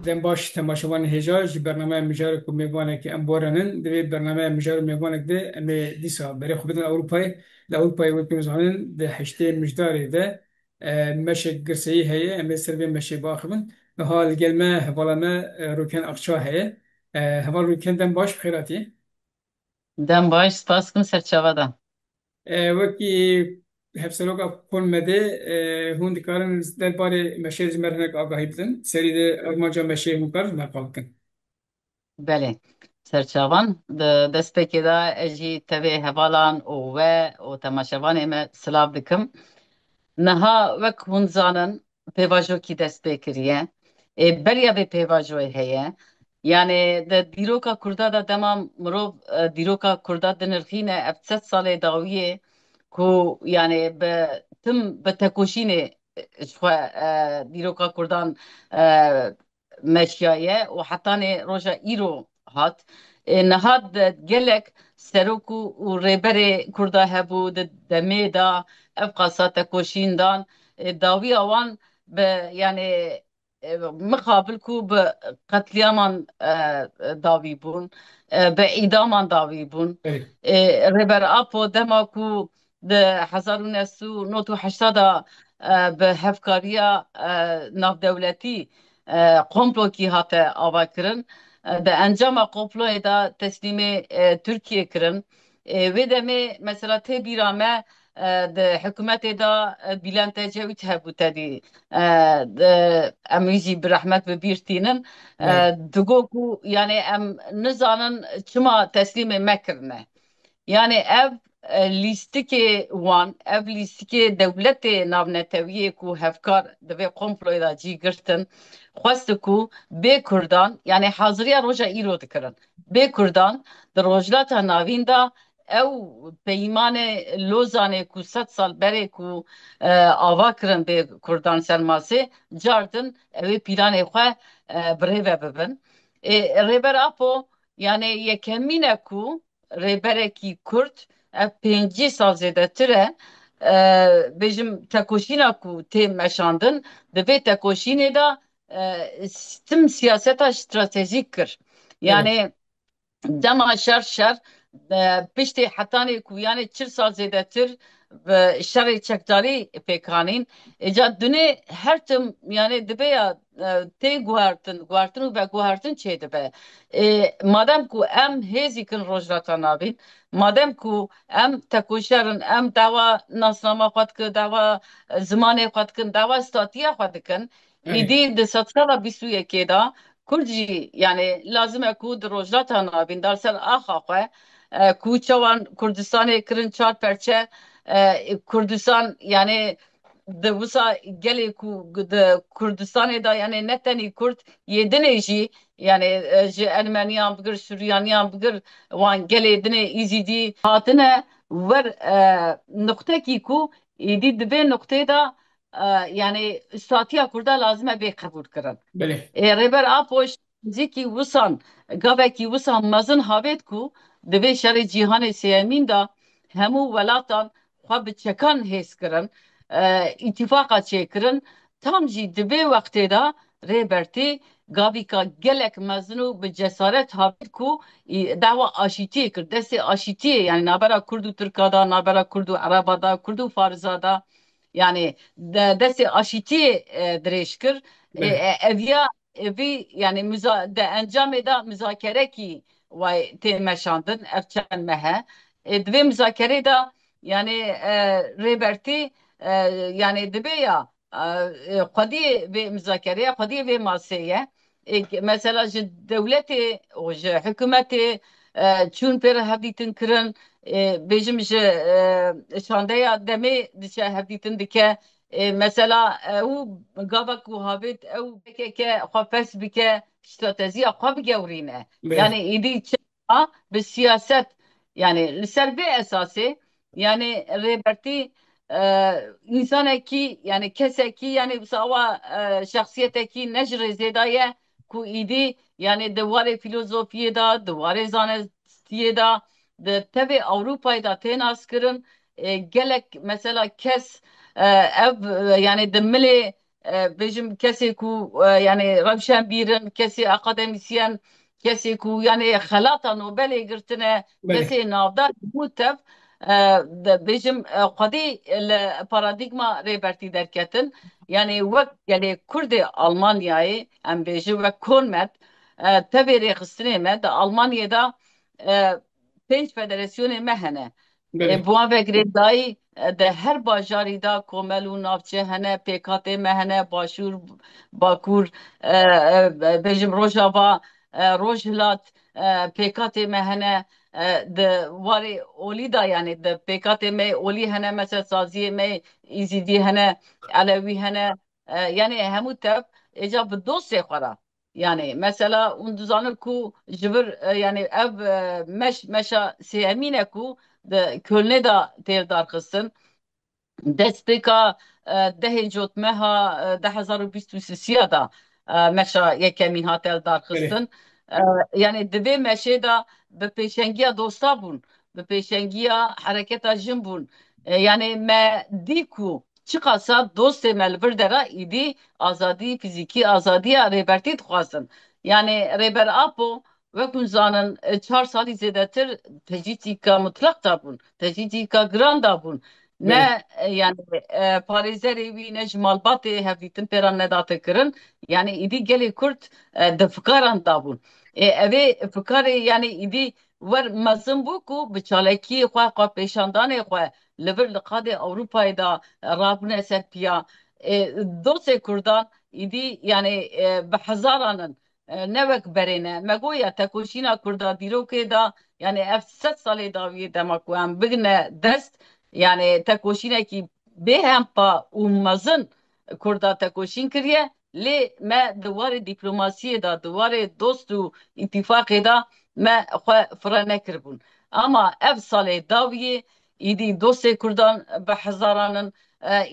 دم باش تماشاوان هجاج برنامه مجاری کو میوانه که ام بارنن دوی برنامه مجاری میوانه ده ام دیسا برای خودن اروپای لاوروپای و پیمزانن ده هشته مجداری ده مشه گرسایی هیه ام سربی مشه باخبن و حال gelme هوالما روکن اقچا هیه هوال روکن دم باش بخیراتی دم باش سپاس کن سرچاوه. وکی هفسروگا کن مده هون دکارن در باره مشه جمرنک آگاهی بدن سری ده ارمانجا مشه مکر نقال کن بله سرچاوان دستپێکی دا ئەژی تەوێ هەواڵان و تەماشەوانێ me silav dikim. Niha wek hûn zanin pêvajokî dest pê kiriye. Beriya vê pêvajoyê heye. Yani di dîroka Kurda da dema mirov dîroka Kurda dinirxîne ev sed salê dawiyê ku yani bi tim bi tekoşînê xwe dîroka Kurdan meşyaye û hetanê roja îro hat. Niha gelek serok û rêberê Kurda hebû di demê da ev qasa tekoşîndan dawiya wan bi yani mixabil ku bi qetliaman dawî bûn, bi îdaman dawî bûn. Evet. Rêber Apo dema ku di 1980 da bi hevkariya navdewletî komplokî hate avakirin. Di encama komployê da teslîmê Tirkiye kirin. Vê demê mesela tê bîra me di hikûmetê da Bîlan Ecevît hebû tedî em wî jî bi rehmet bibîrtînin. Evet. Digo ku yani em nizanin çima teslîmê me kirine. Yani ev lîstikê wan, ev lîstikê dewletê navnetewiyê ku hevkar divê komployê da cî girtin, xwest ku bê Kurdan yani haziriya roja îro dikirin. Bê Kurdan di rojilata navîn da ew peymanê lozanê ku sed sal berê ku ava kirin bê Kurdan sermasê cardin ew ê pîlanê xwe birêve bibin. Rêber Apo yani yekemîn ku rêberekî Kurd ev pêncî sal zêdetir e bêjim tekoşîna ku tê meşandin di vê tekoşînê da tim siyaseta stratejîk kir. Evet. Yani dema şer piştî hetanê ku yani çil sal zêdetir ve şerê çekdarî pêkanîn îca dunê her tim yani dibe ya tê guhartin û veguhartin çê dibe. Madem ku em hêzî kin rojhilata navîn, madem ku em tekoşerin, em dawa nasnama xwe dikin, dawa zimanê xwe dikin, dawa statiya xwe dikin, Evet. îdî di sed bîst û yekê da Kurd jî yani lazim e ku di rojhilata navîn derser axa xwe ku çawan Kurdistanê kirin çar perçe Kurdistan yani di wisa gelê ku di Kurdistanê da yani ne tenî Kurd yê dinê jî yani ji Ermeniyan bigir Sûriyaniyan bigir wan gelê dinê Îzîdî hatine wer noktekî ku êdî di vê nokteyê da yani statiya Kurda lazim e bê qebûl kirin. Bele. Rêber Apoş zikî wisan gavekî wisan mezin havêt ku di vê şerê cîhanê sêyemîn da hemû welatan xwe bi çekan hês kirin, îtîfaqa çêkirin, tam jî di vê wextê da rêbertê gavîka gelek mezin û bi cesaret havêt ku dawa aşîtiyê kir. Destê aşîtiyê yani navbera Kurd û Tirka da, navbera Kurd û Ereba da, Kurd û Farisa da yani destê aşîtiyê dirêj kir. Bele. Ev ya evi yani de encamê da müzakerekî way tê meşandin ev çend mehe. Divê müzakerê da yani rêbertî yani dibe ya xwediyê vê müzakereye xwediyê vê maseye mesela ji dewletê û ji hikûmetê çûn pêre hevdîtin kirin bêjim ji şandeya demê diçe hevdîtin dike mesela ew gavek û havêt ew pekeke xwe fes bike stratejiya xwe bigewrîne yani Bele. êdî çima bi siyaset yani li ser vê esasê yani rêbertî însanekî yani kesekî yani sawa şexsiyetekî ne ji rêzê ye ku êdî yani di warê filozofiyê da di warê zanistiyê da di tevê Ewropayê da tê naskirin gelek mesela kes ev yani di milê bejim kesê ku yani rewşen bîrin, kesê akademisyen, kesê ku yani xelata Nobelê girtine, بله kesê navdar bû tev bejim xwedî li paradigma rêbertî derketin. Yani wek gelê Kurdê Almanyayê em bêjin wek Kormed tevê rêxistinê me di Almanya'da e, pênc federasyonê me hene. بله Bu an vekirê dayî de her bajarî da komel û navçe hene, pêkhatê me hene, Başûr, Bakur, bêjim Rojava, Rojhilat, pêkhatê me hene, di warê olî da yani di pêkhatê me olî hene, mesela saziyê me İzîdî hene, Elewî hene, yani hemû tev êca bi dostê xwe ra. Yani mesela un dizanir ku ji vir yani ev meşa sêhemîn ku de Köln'e da têr darxistin. Destpêka dehê cotmeha 2023 da meşa yekemîn hat بله darxistin. Yani divê meşê da bi pêşengiya dosta bûn, bi pêşengiya hereketa jin bûn. Yani me dî ku çiqasa dostê me li vir de ra êdî azadî, fîzîkî azadiya rêbertî dixwazin. Yani rêber Apo wekû zanin 4 salî zêdetir tecîtîka mutlaq da bûn, tecîtîka giran da bûn. بله Ne yani parêzerê wî ne ji malbatê hevdîtin pêran nedatekirin. Yani îdî gelê Kurd di fikaran dabûn. Evê fikarê yani îdî wer mezin bû ku bi çalekiyê xwe xwe pêşandanê xwe li vir li qadê Ewropayê da rabûne ser piya. Dosê Kurdan îdî yani bi hezaranin ne wek berê ne. Me goya tekoşîna Kurda dîrokê da yani ev 100 salê dawiyê dema ku em bigine dest yani tekoşînekî bêhempa û mezin Kurda tekoşîn kiriye lê me di warê dîplomasiyê da di warê dost û îtîfaqê da me xwe fire nekiribûn. Ama ev salê dawiyê êdî dostê Kurdan bi hezaranin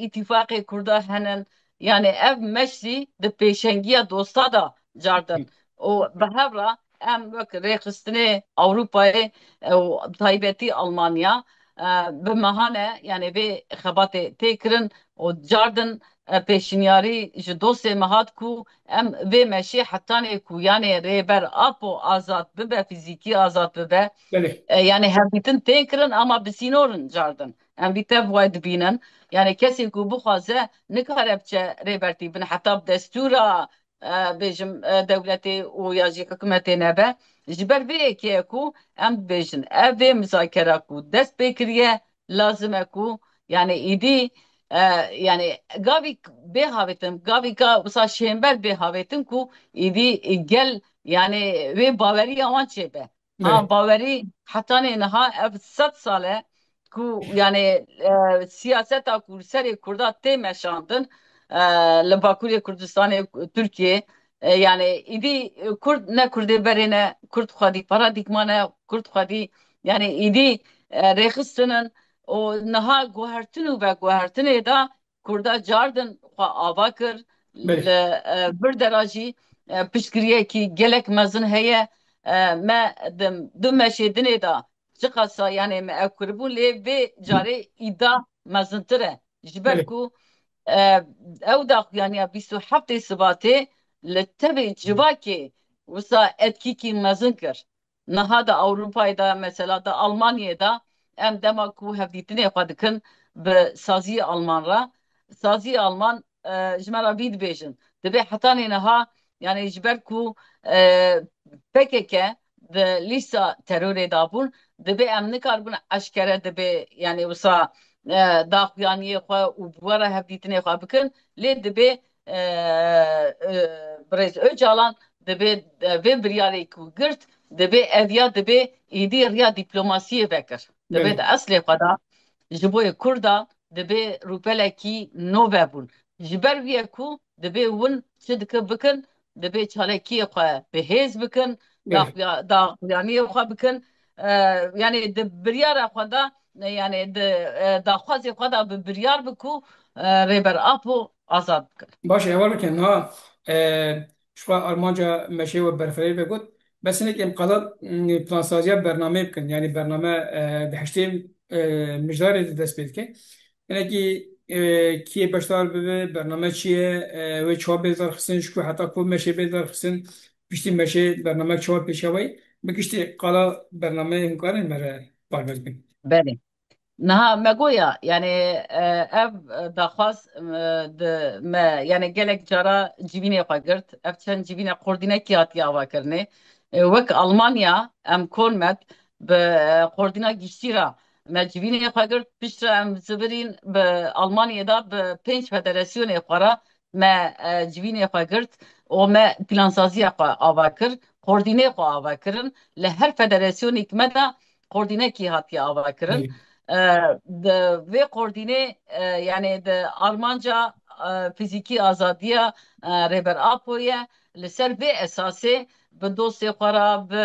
îtîfaqê Kurda henin yani ev meşrî di pêşengiya dosta da cardin. û bi hev re em wek rêxistinê Ewropayê û taybetî Almanya bi mehane yani vê xebatê tê kirin û cardin peşinyarî ji dostê me hat ku em vê meşê hetanê ku yani rêber Apo azad bibe, fîzîkî azad bibe, بله yani hevdîtin tê kirin ama bi sînorin cardin. Em vî tev wê dibînin. Yani kesê ku bixwaze nikare biçe rêbertî bin heta bi destûra bêjim dewletê û ya jî hikûmetê nebe. Ji ber vê yekê ku em dibêjin ev vê mizakera ku dest pê kiriye lazim e ku yani îdî yani gavî bê havetin gavî ka wisa şêmber bê havetin ku îdî gel yani vê baweriya wan çêbe. Ha بله bawerî hetanê niha ev 100 sale ku yani siyaseta ku serê Kurda tê meşandin li Bakurê Kurdistanê Türkiye yani îdî Kurd ne Kurdê berê ne Kurd xwedî paradigma ne Kurd xwedî yani îdî rêxistinin û niha guhertin û veguhertinê da Kurda cardin xwe ava kir li بله bir dera jî piştgiriyekî gelek mezin heye me du meşêdinê da çiqasa yani me ev kiribûn lê vê carê îda mezintir e ji ber بله ku ew daxuyaniya 27 Sibatê li tevê civakê wisa etkîkî mezin kir. Niha da Ewropayê da mesela da Almanya'da da em dema ku hevdîtinê xwe dikin bi saziyê Alman ra. Saziyê Alman ji me re vî dibêjin. Dibe hetanê niha yani ji ber ku PKK di lîsta terorê dabûn dibe em nikarbin eşkere dibe yani wisa daxuyaniyê xwe û bi were hevdîtinê xwe bikin lê dibe Birêz Öcalan dibe vê biryarê ku girt dibe ev ya dibe êdî riya dîplomasiyê vekir. Dibe di بله eslê xwe da ji bo yê Kurda dibe rûpelekî nû vebûn. Ji ber vî ye ku dibe hûn çi dikin bikin dibe çalekiyê xwe bihêz bikin بله daxuyaniyê xwe bikin yani di biryara xwe da yani di daxwazê xwe da bi biryar biku rêber Apo azad bikin. باشه اول که نه شو آلمانجا مشه و برفری بگود بس اینه که امقدار پلانسازی برنامه بکن یعنی برنامه دهشتی مجدار دست بید که اینه که کیه بشتار به برنامه چیه و چه بیزار خسن شکو حتی کو مشه بیزار خسن پشتی مشه برنامه چه پیشوی بکشتی قالا برنامه امکانه مره پارمز بین. بله. نها مگویا يعني اف داخواست ما يعني gelek jara civine xwegirт ev çend civîne xwordînekî hatiye ava kirine wek Almanya em konmet bi xwordîna giştî ra me civînê xwegirt piştre em zibirîn bi Almanya'da bi pênc federasyonê xwe re me civînê xwegirt û me plansaziya xwe ava kir xwordînê xwe ava kirin li her federasyonê me de xwordînekî hatiye ava kirin. بله Ve koordine yani de Almanca fiziki azadiya reber apoye li ser vê esasê bi dostê xwe ra bi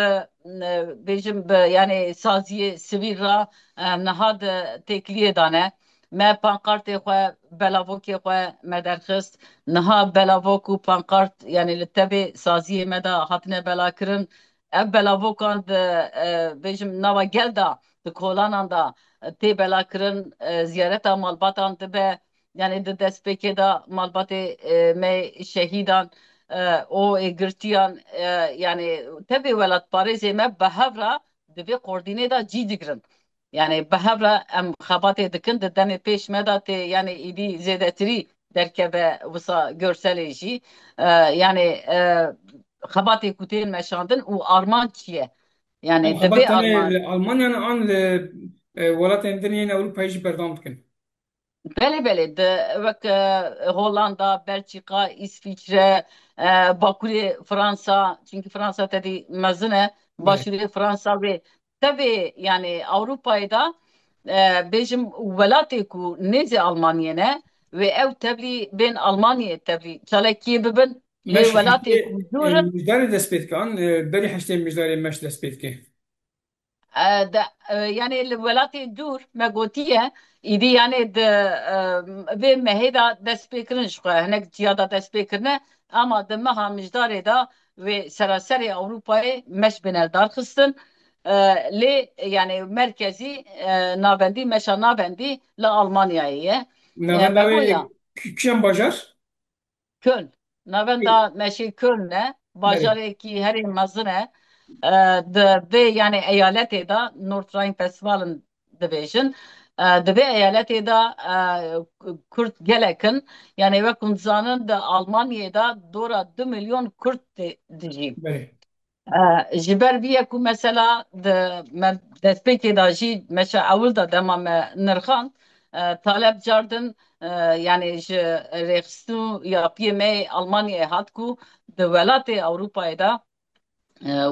bêjim bi yani saziye sivîl ra niha de têkiliyê dane me pankartê xwe belavokê xwe me derxist niha belavok û pankart yani li tevê saziyê me de hatine belakirin ev belavokan de bêjim nava gel da di kolanan da tê belakirin ziyareta malbatan dibe yani di destpêkê da malbatê me şehîdan o girtiyan yani tevê welatparêzê me bi hev re di vê qordînê da cî digirin. Yani bi hev re em xebatê dikin di demê pêş me da tê yani êdî zêdetirî derkeve wisa görselê jî yani xebatê ku tên meşandin û arman çi ye? ام Yani di vê خبرتن arman ألمانيا عن ولايات الدنيا أوروبا يجي بردام بكن. بله بله ده وک هولندا، بلژیکا، İsviçre, Bakü, Fransa çünkü Fransa dedi mezune بله başvuru Fransa ve tabi yani Avrupa'da bejim velatê ku neze Almanya'ne ve ev tebli ben Almanya tebli çalaki bibin lê ماشي velatê حتى ku durin مجداري دست كان بري حشتي مجداري مش دست كي. يعني الولايات الدور ما قوتيه إيدي يعني في مهدا دسبيكرن شو هناك زيادة دسبيكرنا أما دمها مجدار دا في سراسر أوروبا مش بنالدار خصن لي يعني مركزي نابندي مش نابندي لألمانيا هي ما قويا نافنداوي كشان باجار. Köln navenda meşi Köln'e بله bajarı ki her mazine de yani eyaleti da Nordrhein-Westfalen division de eyaleti da Kürt gelekin yani ve kuntzanın da Almanya'da dora 2 milyon Kürt dici. بله Ji ber vî ku mesela me destpêkê da jî meşa ewil da dema me nirxand talep cardin yani ji rêxistin û yapiyê me Almanyayê hat ku di welatê Ewropayê da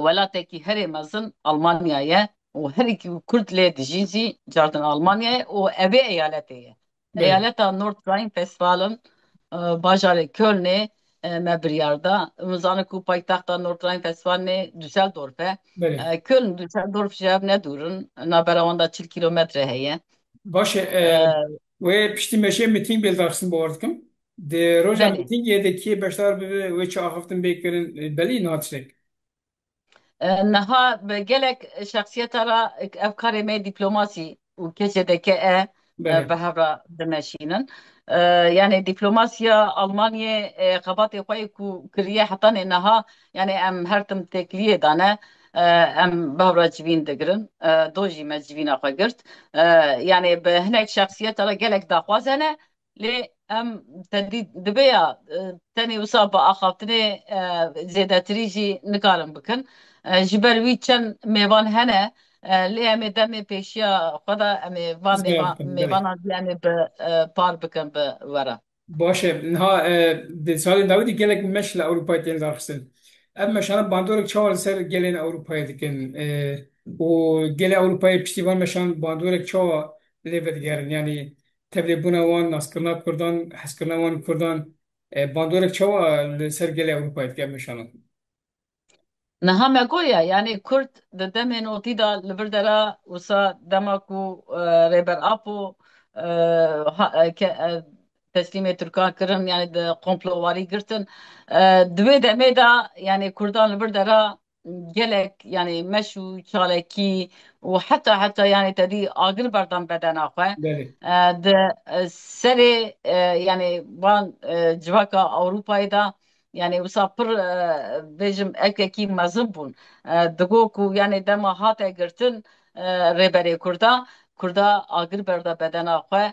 welatekî herê mezin Almanyayê û herî Kurd lê dijî jî cardin Almanyayê û ev ê eyaletê ye. بله Eyaleta Nordrhein-Westfalen bajarê Kölnê me biryarda. Mizane ku paytexta Nordrhein-Westfalenê Düsseldorf e. بله Köln Düsseldorf ji hev nedûrin. Navbera wan da 40 kilometre heye. باشه و پشتی میشه میتینگ بیلدارسın bu arada. De roja Belê. miting yedi ki başlar ve çağ haftan beklerin beli naçrek. Niha bi gelek şexsiyeta ra ev karê me dîplomasî û keçedeke bi بله hev re dimeşînin. Yani dîplomasiya Almanyê xebatê xwe ku kiriye hetanê niha yani em her tim têkiliyê dane em bi hev re civîn digirin. Do jî me civîna xwe girt. Yani bi hinek şexsiyeta ra gelek daxwaz hene lê em tedî dibe ya tenê wisa bi axaftinê zêdetirî jî nikarin bikin. Ji ber wî çend mêvan hene lê em ê demê pêşiya xwe de em ê van زیاد کن بله. mêvanan em ê bi par bikin bi were. باشه نها ده سال داودی گلک مش لأوروپا تین دارستن. اما شان باندورک چهار سر گلین أوروپا دکن و گل أوروپا پشتیبان مشان باندورک چهار لیفت گرن yani تبلی بنا وان ناسکرنا کردان حسکرنا وان کردان باندورک چهار سر گل أوروپا دکن مشان. Niha me goya yani Kurt di demên otî da li vir dera wisa dema ku rêber Apo teslîmê Türkan kirin yani di komplowarî girtin di wê demê da yani Kurdan li vir dera gelek yani meşru çaleki و حتی yani تدی آگر بردم بدن آخه Bəli, ده سری yani وان جواکا أوروبای دا yani usapır bejim ekeki mazın bun dego ku yani dema hata girtin reberi kurda agir berda bedena xwe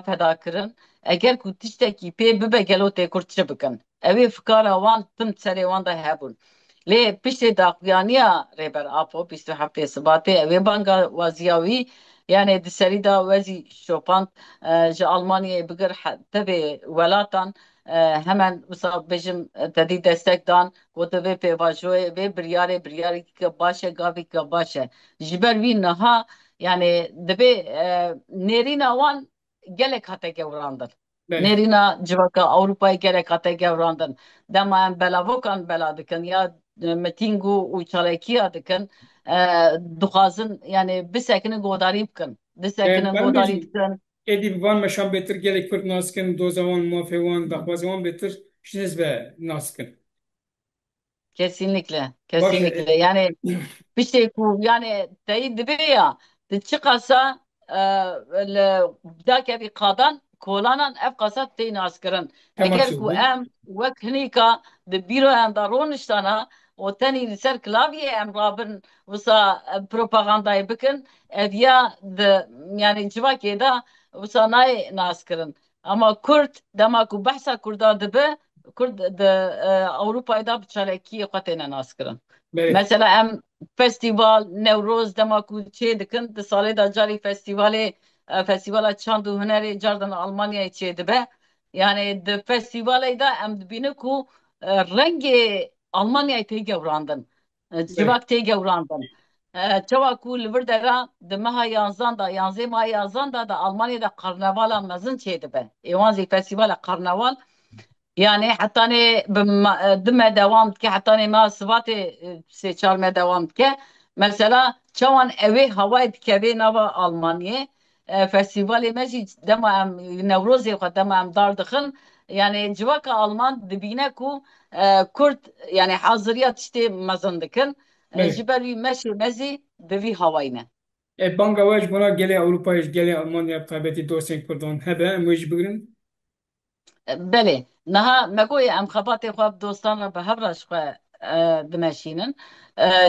feda kirin eger ku tiştekî pê bibe gelo tê kur çi bikin evê fikara wan tim serê wan de hebûn lê piştê daxuyaniya rêber Apo 27 Sibatê evê banga waziyawî yani di serî da wezî şopand ji Almanyayê bigir tevê welatan hemen wisa bêjim tedî destek dan got vê pêvajoyê vê biryarê baş e gavê baş e ji ber wî niha yani dibe nêrîna wan gelek hate gewrandin. bəli. Nêrîna civaka Avrupayê gelek hate gewrandin. Dema em belavokan bela dikin ya miting û çalekiya dikin dixwazin yani bisekinin godarî bikin. Bisekinin Ben godarî bejim, dikin. edi van meşan betir gelek Kürt naskin, dozavan, mafevan, daxwazavan betir, şiniz be naskin. Kesinlikle. Baş, Kesinlikle. Yani bir şey ku yani teyit dibe ya de çıkasa dake bir kadan kolanan ev kasat teyin askırın. tamam Eğer ku söyledi. em vek hnika de biro en daron iştana o teni ser klavye em rabın vısa propagandayı bakın ev ya de yani civake da vısa nay naskırın. Ama Kürt dema ku bahsa Kurda dibe Kurd de Avrupa'da bçaleki qatena naskırın. Bəli, Mesela em festival Nevroz dema ku çê dikin di salê da carî festivala çand û hunerê cardan Almanyayê çê dibe yani di festivalê da em dibînin ku rengê Almanyayê tê gewrandin bəli, civak tê gewrandin çawa ku li vir de ra di meha yanzan da yanzê meha yanzan da Almanya'da karnavala mezin çê dibe êwan zî festivala karnaval yani hatta ne dime devam ki hatta ne ma sıvatı seçalmaya devam ki mesela çavan evi hava dikeve nava Almanya festivali meci dema Nevrozi ko dema dardıkın yani civaka Alman dibine ku Kürt yani hazıriyat işte mazındıkın bəli. jiberi meşi mezi devi havayne. Bangladeş buna gele Avrupa'ya, gele Almanya tabiatı dosyen Kürdan hebe, müj bigirin. بله نها مگوی ام خبات خواب دوستان را به هفرش خو دمشینن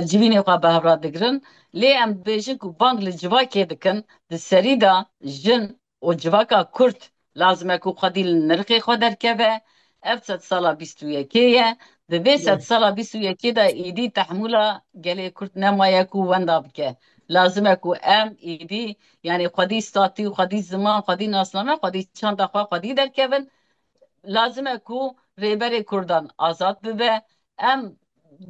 جوینی خواب به هفرا دگرن لی ام بیجن کو بانگ لجوا که دکن د سری دا جن و جواکا کرد لازمه کو خدیل نرخی خو درکبه اف ست سالا بیستو یکیه د بی ست Bəli, سالا بیستو یکی دا ایدی تحمولا گلی کرد نمایه کو وندا بکه لازمه کو ام ایدی yani خودی استاتی و خودی زمان خودی ناسنامه خودی چند خوا خودی درکبن lazime ku rêberê Kurdan azad bibe em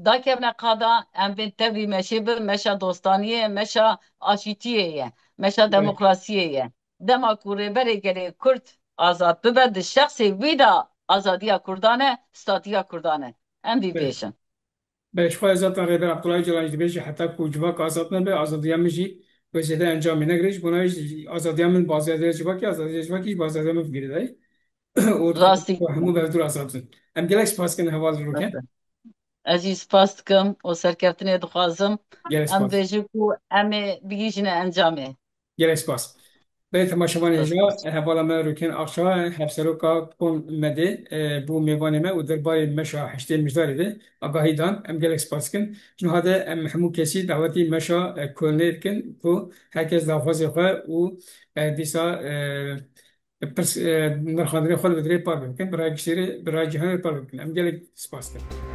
dakevne qada em bên tevî meşê bi meşa dostaniyê meşa aşîtiyê ye meşa bəli, demokrasiyê ye dema ku rêberê gelê Kurd azad bibe di şexsê wî da azadiya Kurdan e statiya Kurdan e em vî bəli. bêjin Bəli, şuay zaten Reber Abdullah Celancı dibêje heta ku civak azad nebe, azadiya min jî wezêde encamê negirîş, buna jî azadiya min bazadiya civakê, azadiya civakî bazadiya min bigire dayê. O rastî hemû bevdur azad bin. Em gelek spas kirin heval roke. ez jî spas dikim û serkeftinê dixwazim Gelek em spas. bêjin ku em ê bigîjine encamê Gelek spas. Be temaşavan destpas. heja hevala me rûkên axa hevseroka kon mede bû mêvanê me û derbarê meşa heştê mijdarê de agahî dan em gelek spas kin. Ji hade em hemû kesî dawetî meşa Kölnê dikin ku herkes daxwazê xwe û dîsa nirxandinê xwe li vir dirê par bikin. Birayê giştîrê, birayê cîhanê par bikin. Em gelek spas kin.